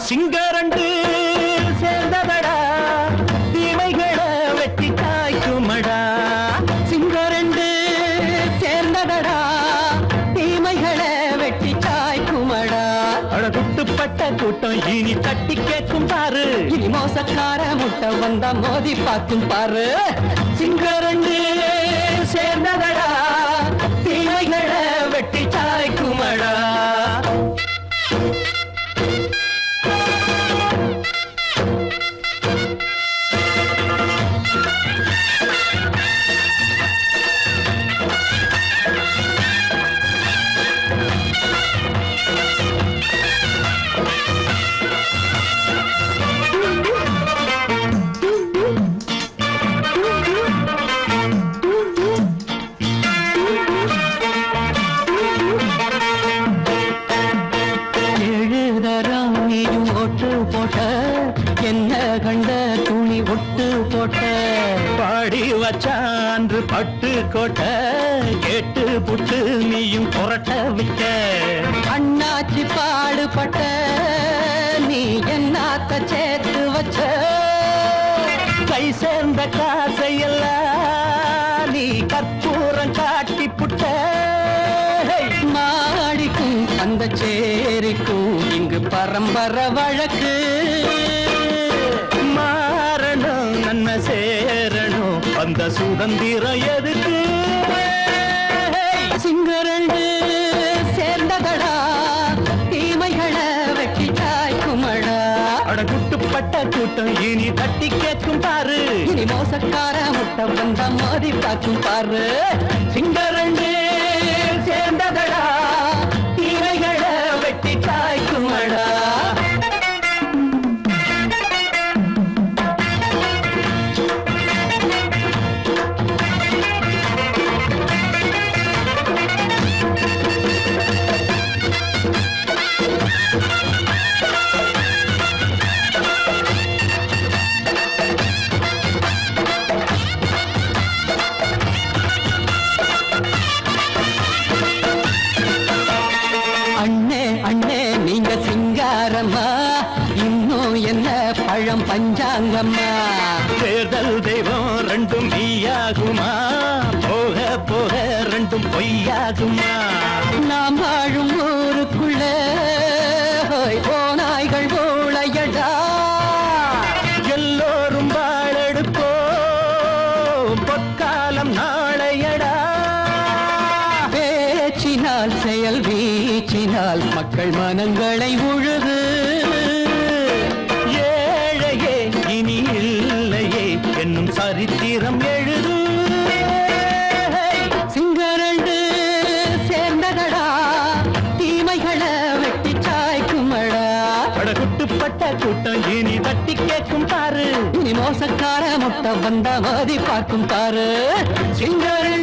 சிங்கரண்டு சேர்ந்ததடா தீமைகளை வெட்டி காய்க்குமடா. சிங்கரண்டு சேர்ந்ததடா தீமைகளை வெட்டி காய்க்குமடா. அழகுட்டுப்பட்ட கூட்டம் இனி தட்டி கேட்கும் பாரு. இனி மோசக்கார முட்டை வந்தா மோதி பார்க்கும் பாரு. சிங்கரண்டு சேர்ந்ததடா தீமைகளை வெட்டி சாய்க்குமடா. என்ன கண்ட துணி ஒட்டு போட்ட பாடி வச்சான்று பட்டு கோட்ட கேட்டு புட்டு நீயும் புரட்ட விட்ட. அண்ணாச்சி பாடுபட்ட நீ என்னாத்த சேர்த்து வச்ச. கை சேர்ந்த காசையெல்லாம் நீ கற்பூரம் காட்டி புட்ட. மாடிக்கும் அந்த சேரிக்கும் இங்கு பரம்பரை வழக்கு. மாறணும் நன்மை சேரணும் அந்த சுதந்திரம் எதுக்கு. சிங்கரண்டு சேர்ந்ததடா தீமைகளை வெட்டி காய்க்குமடா. அடகுட்டுப்பட்ட கூட்டம் இனி தட்டி கேட்கும் பாரு. இனி மோசக்கார முட்டை வந்த மோதி பார்க்கும் பாரு. சிங்கரண்டு சேர்ந்ததடா தீமைகளை வெட்டி காய்க்குமடா. இன்னும் என்ன பழம் பஞ்சாங்கம்மா. தேர்தல் தெய்வம் ரெண்டும் மெய்யாகுமா போக போக ரெண்டும் பொய்யாகுமா. நாம் வாழும் ஊருக்குள்ள போனாய்கள் போளையடா. எல்லோரும் வாழெடுப்போ பொற்காலம் நாளையடா. பேச்சினால் செயல் வீச்சினால் மக்கள் மனங்களை உழுது. ஏழையே இனி இல்லையே என்னும் சரித்திரம் எழுது. சிங்கரண்டு சேர்ந்ததடா தீமைகளை வெட்டி சாய்க்குமடா. அடகுட்டுப்பட்ட கூட்டம் இனி தட்டி கேட்கும் பாரு. இனி மோசக்கார முட்டை வந்த மோதி பார்க்கும் பாரு. சிங்கரண்டு